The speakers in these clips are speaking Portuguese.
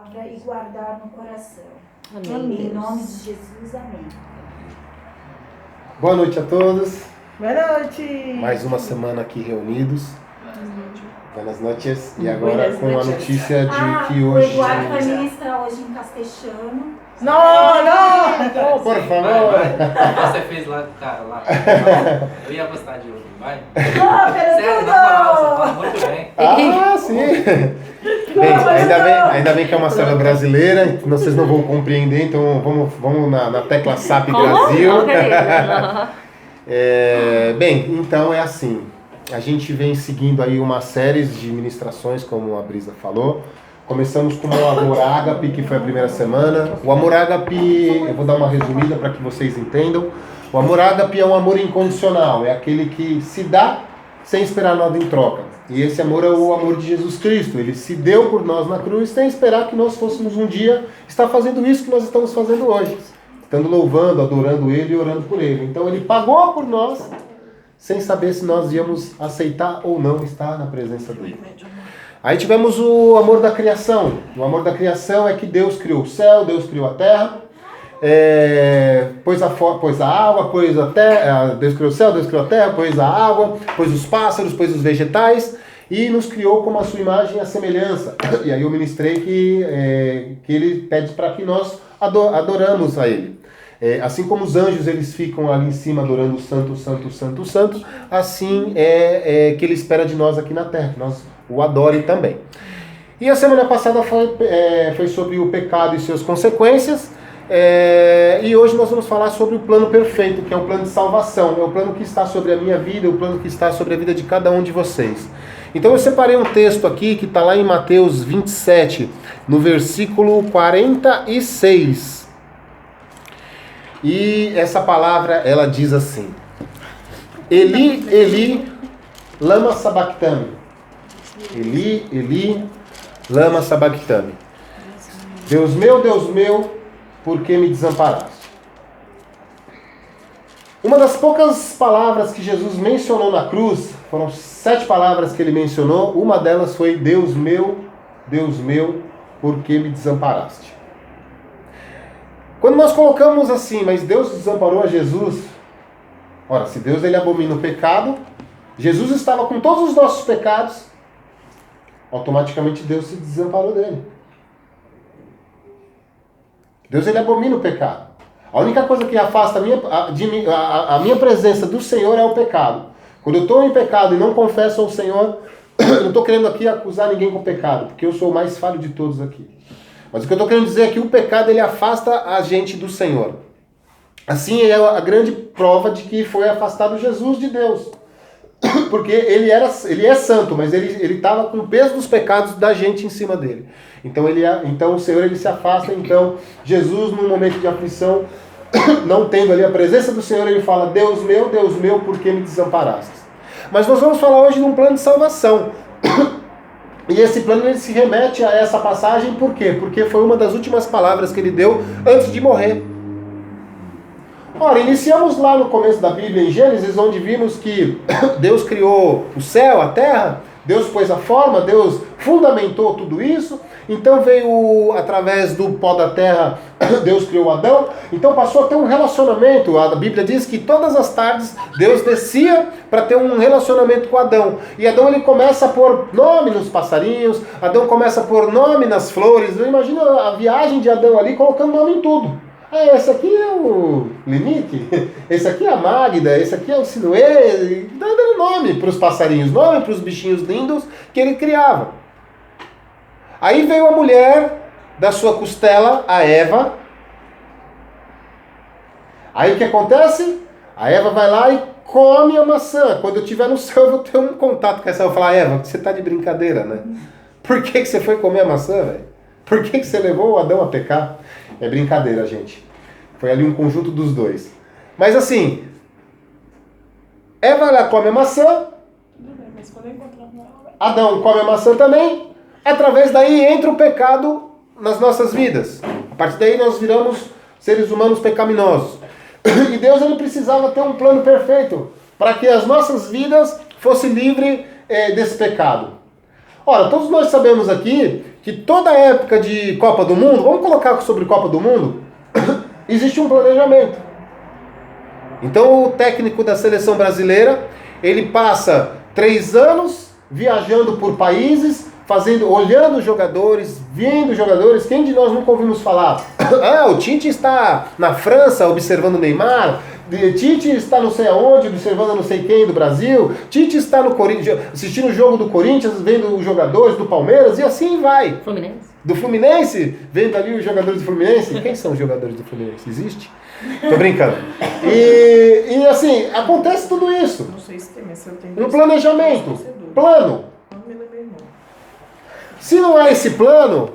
palavra e guardar no coração. Amém. Em nome de Jesus, amém. Boa noite a todos. Boa noite. Mais uma semana aqui reunidos. Buenas noches. E agora Buenas com a noches. notícia de que O hoje... Eduardo vai ministrar hoje em castelhano. Não! Por favor. Você fez lá, cara, lá. Eu ia gostar de ouvir, vai. Ah, Sério, na moral, você fala muito bem. Ah, sim. Bem, ainda bem que é uma célula brasileira, então vocês não vão compreender, então vamos na tecla SAP Brasil. Bem, então é assim, a gente vem seguindo aí uma série de ministrações, como a Brisa falou. Começamos com o Amor Ágape, que foi a primeira semana. O Amor Ágape, eu vou dar uma resumida para que vocês entendam. O Amor Ágape é um amor incondicional, é aquele que se dá sem esperar nada em troca. E esse amor é o amor de Jesus Cristo. Ele se deu por nós na cruz sem esperar que nós fôssemos um dia estar fazendo isso que nós estamos fazendo hoje. Estando louvando, adorando Ele e orando por Ele. Então Ele pagou por nós sem saber se nós íamos aceitar ou não estar na presença dEle. Aí tivemos o amor da criação. O amor da criação é que Deus criou o céu, Deus criou a terra, pôs a água, pôs a terra, Deus criou o céu, Deus criou a terra, pôs a água, pôs os pássaros, pôs os vegetais e nos criou como a sua imagem e a semelhança. E aí eu ministrei que Ele pede para que nós adoramos a Ele. Assim como os anjos eles ficam ali em cima adorando o santo, santo, santo, santo, assim que Ele espera de nós aqui na terra, que nós o adore também. E a semana passada foi sobre o pecado e suas consequências, e hoje nós vamos falar sobre o plano perfeito, que é o plano de salvação, é o plano que está sobre a minha vida, o plano que está sobre a vida de cada um de vocês. Então eu separei um texto aqui que está lá em Mateus 27, no versículo 46. E essa palavra, ela diz assim: Eli, Eli, lama sabachthani. Eli, Eli, lama sabachthani. Deus meu, por que me desamparaste? Uma das poucas palavras que Jesus mencionou na cruz, foram 7 palavras que ele mencionou, uma delas foi Deus meu, por que me desamparaste? Quando nós colocamos assim, mas Deus desamparou a Jesus, ora, se Deus ele abomina o pecado, Jesus estava com todos os nossos pecados, automaticamente Deus se desamparou dele. Deus ele abomina o pecado. A única coisa que afasta a minha presença do Senhor é o pecado. Quando eu estou em pecado e não confesso ao Senhor, eu não estou querendo aqui acusar ninguém com pecado, porque eu sou o mais falho de todos aqui. Mas o que eu estou querendo dizer é que o pecado ele afasta a gente do Senhor. Assim é a grande prova de que foi afastado Jesus de Deus. Porque ele é santo, mas ele estava com o peso dos pecados da gente em cima dele. Então o Senhor ele se afasta. Então Jesus, num momento de aflição, não tendo ali a presença do Senhor, ele fala: Deus meu, por que me desamparaste? Mas nós vamos falar hoje de um plano de salvação. E esse plano ele se remete a essa passagem, por quê? Porque foi uma das últimas palavras que ele deu antes de morrer. Ora, iniciamos lá no começo da Bíblia, em Gênesis, onde vimos que Deus criou o céu, a terra, Deus pôs a forma, Deus fundamentou tudo isso, então veio, através do pó da terra, Deus criou Adão, então passou a ter um relacionamento. A Bíblia diz que todas as tardes Deus descia para ter um relacionamento com Adão, e Adão ele começa a pôr nome nos passarinhos, Adão começa a pôr nome nas flores. Imagina a viagem de Adão ali colocando nome em tudo. Esse aqui é o Limite, esse aqui é a Magda, esse aqui é o Sinuê, dando nome para os passarinhos, nome para os bichinhos lindos que ele criava. Aí veio a mulher da sua costela, a Eva. Aí o que acontece? A Eva vai lá e come a maçã. Quando eu estiver no céu eu vou ter um contato com essa. Eu vou falar: Eva, você está de brincadeira, né? Por que você foi comer a maçã, velho? Por que você levou o Adão a pecar? É brincadeira, gente. Foi ali um conjunto dos dois. Mas assim, Eva ela come a maçã, Adão come a maçã também, através daí entra o pecado nas nossas vidas. A partir daí nós viramos seres humanos pecaminosos. E Deus ele precisava ter um plano perfeito para que as nossas vidas fossem livres desse pecado. Ora, todos nós sabemos aqui que toda época de Copa do Mundo, vamos colocar sobre Copa do Mundo, existe um planejamento. Então o técnico da seleção brasileira, ele passa 3 anos viajando por países, olhando os jogadores, vendo os jogadores. Quem de nós nunca ouvimos falar? Ah, o Tite está na França observando o Neymar, Tite está não sei aonde, observando não sei quem do Brasil, Tite está no Corinthians, assistindo o jogo do Corinthians, vendo os jogadores do Palmeiras, e assim vai. Fluminense. Do Fluminense, vendo ali os jogadores do Fluminense. Quem são os jogadores do Fluminense? Existe? Tô brincando. E assim, acontece tudo isso. Não sei se tem, mas eu tenho. Um planejamento. Plano. Não me lembrei, não. Se não há esse plano,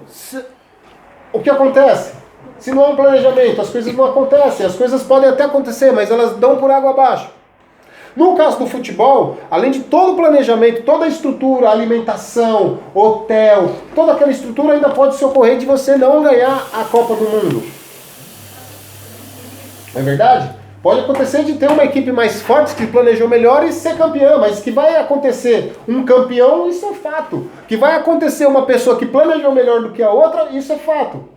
o que acontece? Se não há um planejamento, as coisas não acontecem. As coisas podem até acontecer, mas elas dão por água abaixo. No caso do futebol, além de todo o planejamento, toda a estrutura, alimentação, hotel, toda aquela estrutura ainda pode se ocorrer de você não ganhar a Copa do Mundo. Não é verdade? Pode acontecer de ter uma equipe mais forte que planejou melhor e ser campeã, mas que vai acontecer um campeão, isso é fato. Que vai acontecer uma pessoa que planejou melhor do que a outra, isso é fato.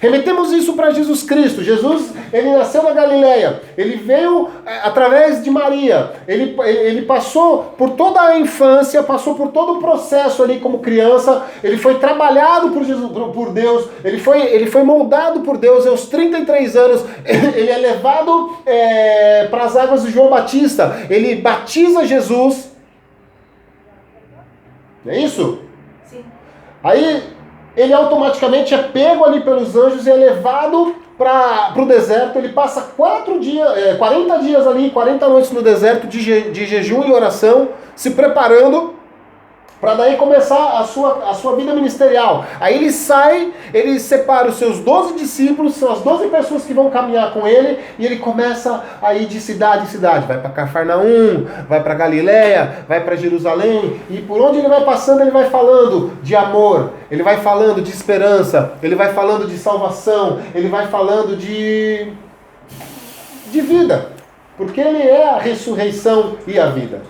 Remetemos isso para Jesus Cristo. Jesus, ele nasceu na Galileia, ele veio através de Maria, ele passou por toda a infância, passou por todo o processo ali como criança, ele foi trabalhado por Deus, ele foi moldado por Deus aos 33 anos, ele é levado para as águas de João Batista, ele batiza Jesus. É isso? Sim. Aí ele automaticamente é pego ali pelos anjos e é levado para o deserto. Ele passa 40 dias ali, 40 noites no deserto de jejum e oração, se preparando para daí começar a sua vida ministerial. Aí ele sai, ele separa os seus 12 discípulos, são as 12 pessoas que vão caminhar com ele, e ele começa a ir de cidade em cidade. Vai para Cafarnaum, vai para Galileia, vai para Jerusalém, e por onde ele vai passando, ele vai falando de amor, ele vai falando de esperança, ele vai falando de salvação, ele vai falando de vida, porque ele é a ressurreição e a vida.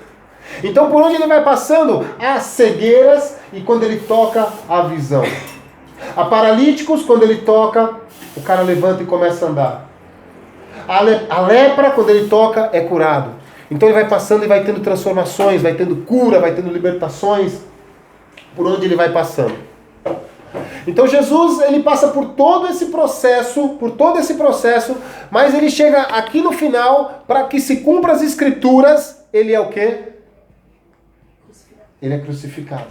Então por onde ele vai passando, há cegueiras, e quando ele toca, há visão. Há paralíticos, quando ele toca, o cara levanta e começa a andar. A lepra, quando ele toca, é curado. Então ele vai passando e vai tendo transformações, vai tendo cura, vai tendo libertações, por onde ele vai passando. Então Jesus, ele passa por todo esse processo, mas ele chega aqui no final, para que se cumpra as escrituras, ele é o quê? Ele é crucificado.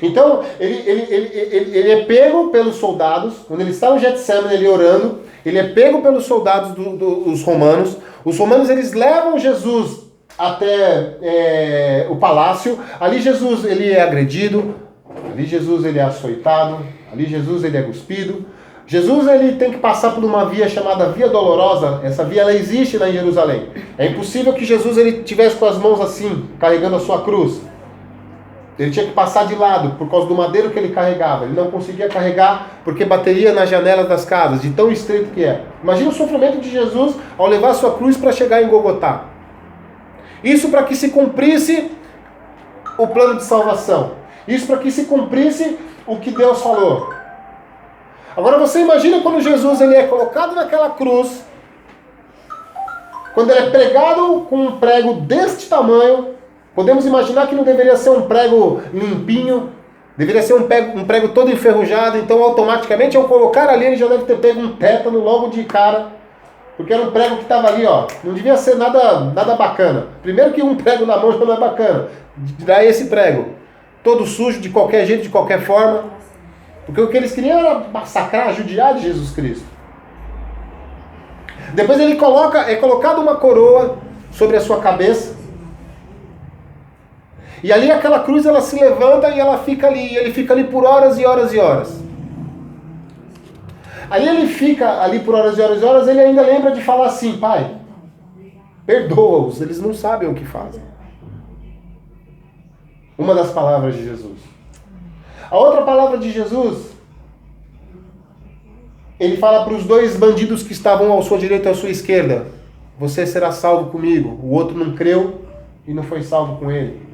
Então, ele é pego pelos soldados, quando ele está no Getsemane, ele orando, ele é pego pelos soldados dos romanos. Os romanos, eles levam Jesus até o palácio. Ali Jesus, ele é agredido, ali Jesus, ele é açoitado, ali Jesus, ele é cuspido. Jesus, ele tem que passar por uma via chamada Via Dolorosa. Essa via, ela existe lá em Jerusalém. É impossível que Jesus, ele tivesse com as mãos assim, carregando a sua cruz. Ele tinha que passar de lado, por causa do madeiro que ele carregava. Ele não conseguia carregar, porque bateria nas janelas das casas, de tão estreito que é. Imagina o sofrimento de Jesus ao levar a sua cruz para chegar em Gogotá. Isso para que se cumprisse o plano de salvação. Isso para que se cumprisse o que Deus falou. Agora você imagina quando Jesus, ele é colocado naquela cruz, quando ele é pregado com um prego deste tamanho. Podemos imaginar que não deveria ser um prego limpinho, deveria ser um prego todo enferrujado, então automaticamente ao colocar ali ele já deve ter pego um tétano logo de cara, porque era um prego que estava ali, ó, não devia ser nada bacana. Primeiro que um prego na mão já não é bacana, daí esse prego, todo sujo, de qualquer jeito, de qualquer forma, porque o que eles queriam era massacrar, judiar de Jesus Cristo. Depois é colocado uma coroa sobre a sua cabeça, e ali aquela cruz, ela se levanta e ela fica ali, ele fica ali por horas e horas e horas. Aí ele fica ali por horas e horas e horas, ele ainda lembra de falar assim: Pai, perdoa-os, eles não sabem o que fazem. Uma das palavras de Jesus. A outra palavra de Jesus, ele fala para os 2 bandidos que estavam à sua direita e à sua esquerda: você será salvo comigo. O outro não creu e não foi salvo com ele.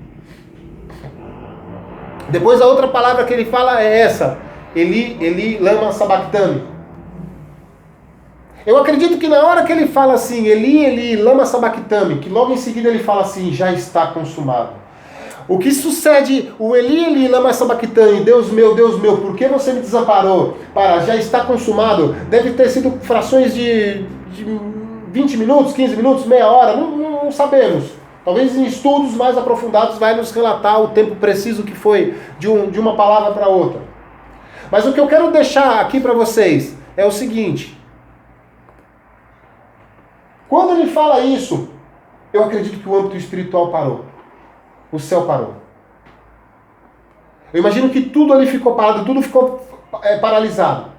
Depois a outra palavra que ele fala é essa: Eli, Eli, lama sabachthani. Eu acredito que na hora que ele fala assim, Eli, Eli, lama sabachthani, que logo em seguida ele fala assim, já está consumado. O que sucede, o Eli, Eli, lama sabachthani, Deus meu, por que você me desamparou? Para, já está consumado, deve ter sido frações de 20 minutos, 15 minutos, meia hora, não sabemos. Talvez em estudos mais aprofundados vai nos relatar o tempo preciso que foi de uma palavra para outra. Mas o que eu quero deixar aqui para vocês é o seguinte. Quando ele fala isso, eu acredito que o âmbito espiritual parou. O céu parou. Eu imagino que tudo ali ficou parado, tudo ficou paralisado.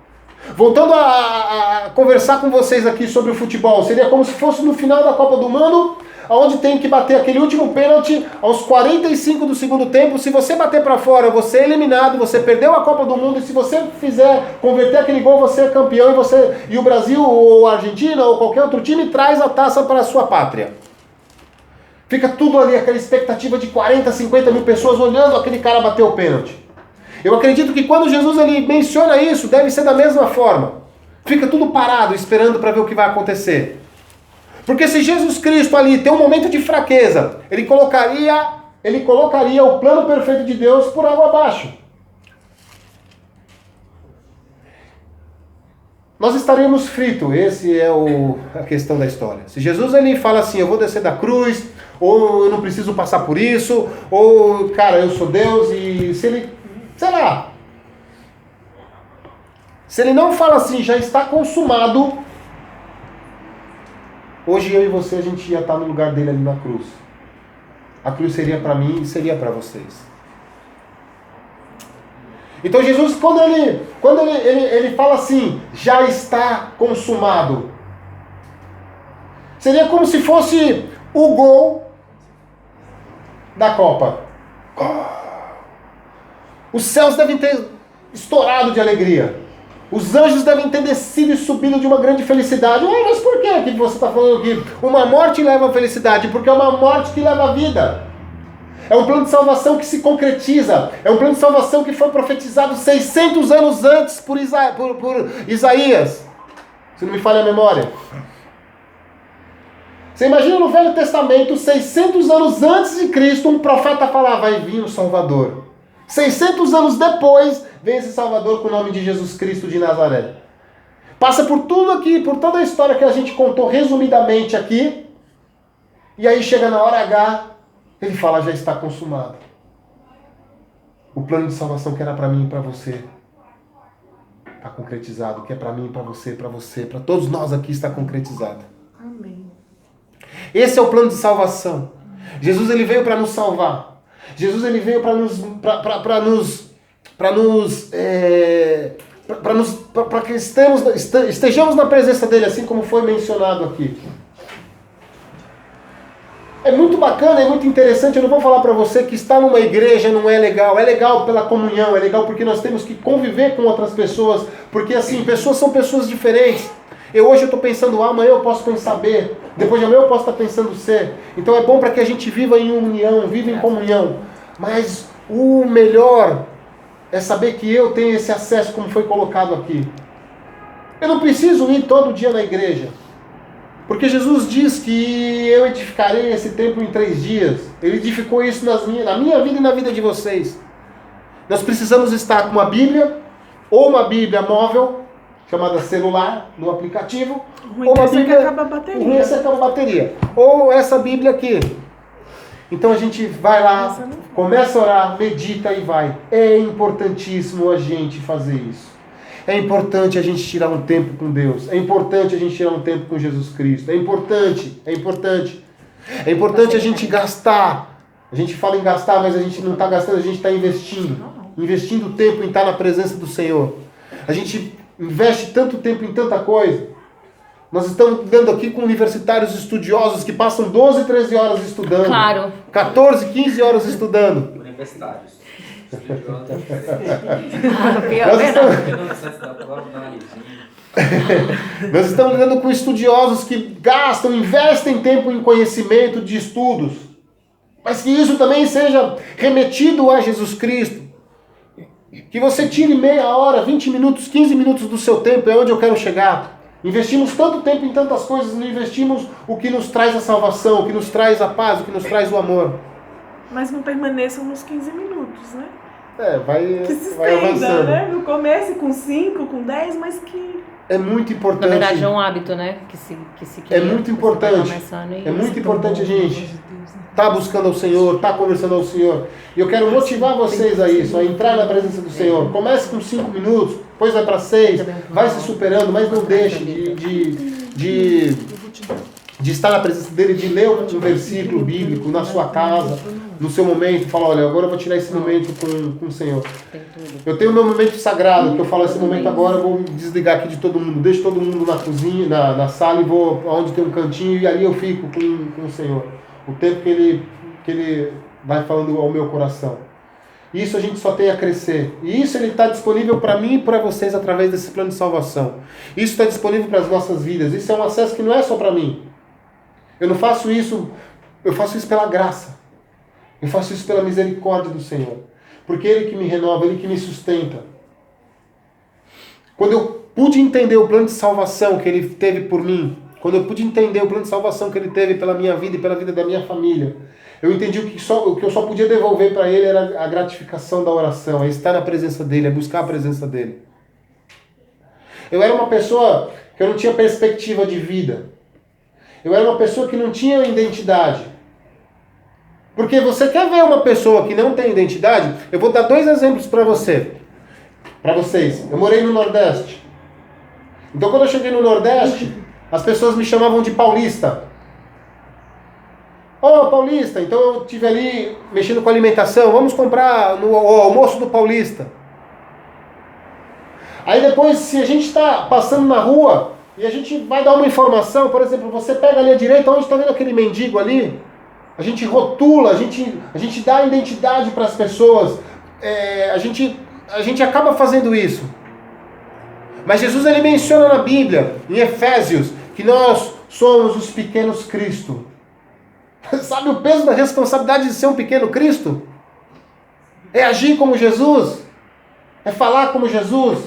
Voltando a conversar com vocês aqui sobre o futebol, seria como se fosse no final da Copa do Mundo, onde tem que bater aquele último pênalti aos 45 do segundo tempo. Se você bater para fora, você é eliminado, você perdeu a Copa do Mundo, e se você converter aquele gol, você é campeão, e o Brasil, ou a Argentina, ou qualquer outro time, traz a taça para a sua pátria. Fica tudo ali, aquela expectativa de 40, 50 mil pessoas olhando aquele cara bater o pênalti. Eu acredito que quando Jesus ele menciona isso, deve ser da mesma forma. Fica tudo parado, esperando para ver o que vai acontecer. Porque se Jesus Cristo ali tem um momento de fraqueza, ele colocaria o plano perfeito de Deus por água abaixo. Nós estaríamos fritos, esse é a questão da história. Se Jesus ele fala assim, eu vou descer da cruz, ou eu não preciso passar por isso, ou, cara, eu sou Deus, e se ele, sei lá, se ele não fala assim, já está consumado, hoje eu e você, a gente ia estar no lugar dele ali na cruz. A cruz seria para mim e seria para vocês. Então Jesus, quando ele fala assim, já está consumado, seria como se fosse o gol da Copa. Os céus devem ter estourado de alegria. Os anjos devem ter descido e subido de uma grande felicidade. Mas por que você está falando que uma morte leva a felicidade? Porque é uma morte que leva a vida. É um plano de salvação que se concretiza. É um plano de salvação que foi profetizado 600 anos antes por Isaías. Se não me falha a memória. Você imagina no Velho Testamento, 600 anos antes de Cristo, um profeta falar, vai vir o Salvador. 600 anos depois, vem esse Salvador com o nome de Jesus Cristo de Nazaré. Passa por tudo aqui, por toda a história que a gente contou resumidamente aqui. E aí chega na hora H, ele fala, já está consumado. O plano de salvação que era para mim e para você está concretizado. O que é para mim e para você, para todos nós aqui está concretizado. Amém. Esse é o plano de salvação. Jesus ele veio para nos salvar. Jesus ele veio para que estejamos na presença dele, assim como foi mencionado aqui. É muito bacana, é muito interessante. Eu não vou falar para você que estar numa igreja não é legal. É legal pela comunhão, é legal porque nós temos que conviver com outras pessoas. Porque assim, pessoas são pessoas diferentes. Hoje eu estou pensando A, amanhã eu posso pensar B. Depois de amanhã eu posso estar pensando C. Então é bom para que a gente viva em união, viva em comunhão. Mas o melhor é saber que eu tenho esse acesso como foi colocado aqui. Eu não preciso ir todo dia na igreja. Porque Jesus diz que eu edificarei esse templo em 3 dias. Ele edificou isso na minha vida e na vida de vocês. Nós precisamos estar com uma Bíblia, ou uma Bíblia móvel, chamada celular, no aplicativo, ou uma Bíblia... acaba a bateria. Ruim é que acaba a bateria. Ou essa Bíblia aqui. Então a gente vai lá, começa a orar, medita e vai. É importantíssimo a gente fazer isso. É importante a gente tirar um tempo com Deus. É importante a gente tirar um tempo com Jesus Cristo. É importante. É importante a gente gastar. A gente fala em gastar, mas a gente não está gastando, a gente está investindo. Investindo tempo em estar na presença do Senhor. A gente investe tanto tempo em tanta coisa. Nós estamos lidando aqui com universitários estudiosos que passam 12, 13 horas estudando. Claro. 14, 15 horas estudando. Universitários. Nós estamos lidando com estudiosos que gastam, investem tempo em conhecimento de estudos, mas que isso também seja remetido a Jesus Cristo. Que você tire meia hora, 20 minutos, 15 minutos do seu tempo, é onde eu quero chegar. Investimos tanto tempo em tantas coisas, não investimos o que nos traz a salvação, o que nos traz a paz, o que nos traz o amor. Mas não permaneçam nos 15 minutos, né? Vai Que se vai estenda, avançando. né? No começo com 5, com 10, mas que... É muito importante. Na verdade é um hábito, né? Que se cria, É muito você vai importante. começando e- É muito importante a gente estar buscando ao Senhor, estar conversando ao Senhor. E eu quero motivar vocês a isso, a entrar na presença do Senhor. Comece com 5 minutos, depois vai para 6, vai se superando, mas não deixe de estar na presença dele, de ler um versículo bíblico na sua casa, no seu momento. Fala, olha, agora eu vou tirar esse momento com o Senhor. Tem tudo. Eu tenho meu momento sagrado, que eu falo, esse momento agora eu vou me desligar aqui de todo mundo. Deixo todo mundo na cozinha, na sala e vou onde tem um cantinho e ali eu fico com o Senhor. O tempo que ele vai falando ao meu coração. Isso a gente só tem a crescer. E isso ele está disponível para mim e para vocês através desse plano de salvação. Isso está disponível para as nossas vidas. Isso é um acesso que não é só para mim. Eu não faço isso, eu faço isso pela graça. Eu faço isso pela misericórdia do Senhor. Porque Ele que me renova, Ele que me sustenta. Quando eu pude entender o plano de salvação que Ele teve por mim, quando eu pude entender o plano de salvação que Ele teve pela minha vida e pela vida da minha família, eu entendi o que eu só podia devolver para Ele era a gratificação da oração, é estar na presença dEle, é buscar a presença dEle. Eu era uma pessoa que eu não tinha perspectiva de vida. Eu era uma pessoa que não tinha identidade. Porque você quer ver uma pessoa que não tem identidade? Eu vou dar 2 exemplos para vocês. Eu morei no Nordeste. Então quando eu cheguei no Nordeste, as pessoas me chamavam de paulista. Ô, paulista, então eu estive ali mexendo com alimentação, vamos comprar o almoço do paulista. Aí depois, se a gente está passando na rua e a gente vai dar uma informação, por exemplo, você pega ali à direita, onde está vendo aquele mendigo ali? A gente rotula, a gente dá identidade para as pessoas, a gente acaba fazendo isso. Mas Jesus ele menciona na Bíblia, em Efésios, que nós somos os pequenos Cristo. Sabe o peso da responsabilidade de ser um pequeno Cristo? É agir como Jesus, é falar como Jesus.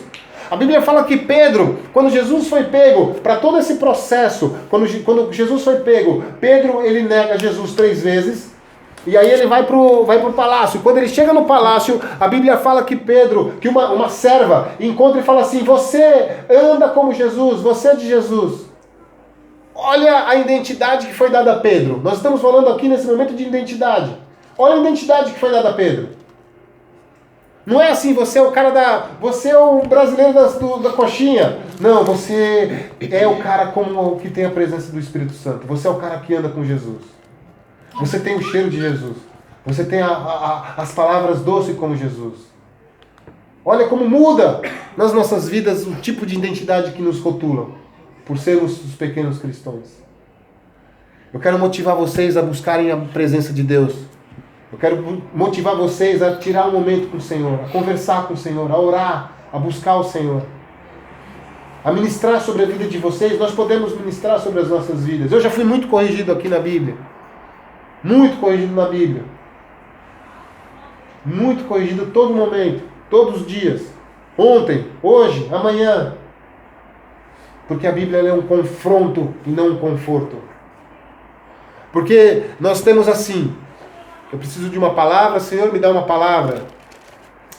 A Bíblia fala que Pedro, quando Jesus foi pego, para todo esse processo, quando Jesus foi pego, Pedro ele nega Jesus 3 vezes, e aí ele vai pro palácio. Quando ele chega no palácio, a Bíblia fala que Pedro, que uma serva, encontra e fala assim, você anda como Jesus, você é de Jesus. Olha a identidade que foi dada a Pedro. Nós estamos falando aqui nesse momento de identidade. Olha a identidade que foi dada a Pedro. Não é assim, você é o cara você é o brasileiro da coxinha. Não, você é o cara como que tem a presença do Espírito Santo. Você é o cara que anda com Jesus. Você tem o cheiro de Jesus. Você tem as palavras doces como Jesus. Olha como muda nas nossas vidas o tipo de identidade que nos rotulam, por sermos os pequenos cristãos. Eu quero motivar vocês a buscarem a presença de Deus. Eu quero motivar vocês a tirar um momento com o Senhor, a conversar com o Senhor, a orar, a buscar o Senhor. A ministrar sobre a vida de vocês. Nós podemos ministrar sobre as nossas vidas. Eu já fui muito corrigido aqui na Bíblia. Muito corrigido na Bíblia. Muito corrigido todo momento, todos os dias. Ontem, hoje, amanhã. Porque a Bíblia é um confronto e não um conforto. Porque nós temos assim, eu preciso de uma palavra, Senhor, me dá uma palavra.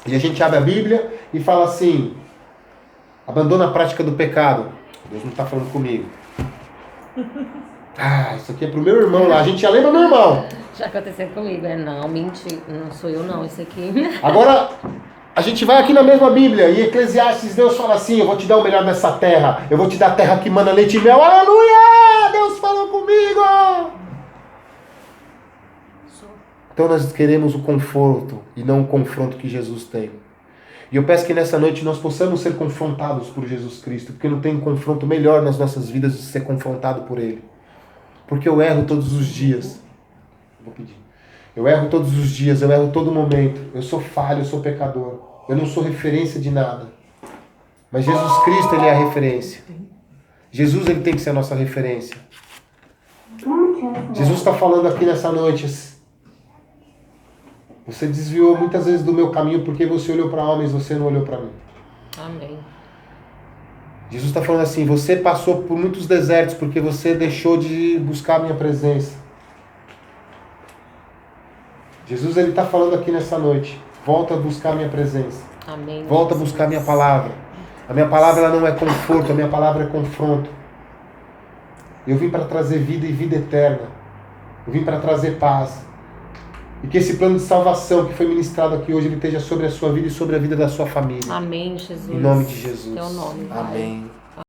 E a gente abre a Bíblia e fala assim, abandona a prática do pecado. Deus não está falando comigo. Ah, isso aqui é pro meu irmão lá. A gente já lembra meu irmão. Já aconteceu comigo, Não, mentira, não sou eu não, isso aqui. Agora, a gente vai aqui na mesma Bíblia e Eclesiastes, Deus fala assim, eu vou te dar o melhor dessa terra. Eu vou te dar a terra que mana leite e mel. Aleluia! Deus falou comigo! Então nós queremos o conforto e não o confronto que Jesus tem. E eu peço que nessa noite nós possamos ser confrontados por Jesus Cristo, porque não tem confronto melhor nas nossas vidas de ser confrontado por Ele. Porque eu erro todos os dias. Vou pedir. Eu erro todos os dias, eu erro todo momento. Eu sou falho, eu sou pecador. Eu não sou referência de nada. Mas Jesus Cristo, Ele é a referência. Jesus, Ele tem que ser a nossa referência. Jesus está falando aqui nessa noite. Você desviou muitas vezes do meu caminho porque você olhou para homens, você não olhou para mim. Amém. Jesus está falando assim, você passou por muitos desertos porque você deixou de buscar a minha presença. Jesus ele está falando aqui nessa noite, volta a buscar a minha presença. Amém. Volta a buscar a minha palavra. A minha palavra ela não é conforto, a minha palavra é confronto. Eu vim para trazer vida e vida eterna. Eu vim para trazer paz. E que esse plano de salvação que foi ministrado aqui hoje, ele esteja sobre a sua vida e sobre a vida da sua família. Amém, Jesus. Em nome de Jesus. Teu nome, Pai. Amém.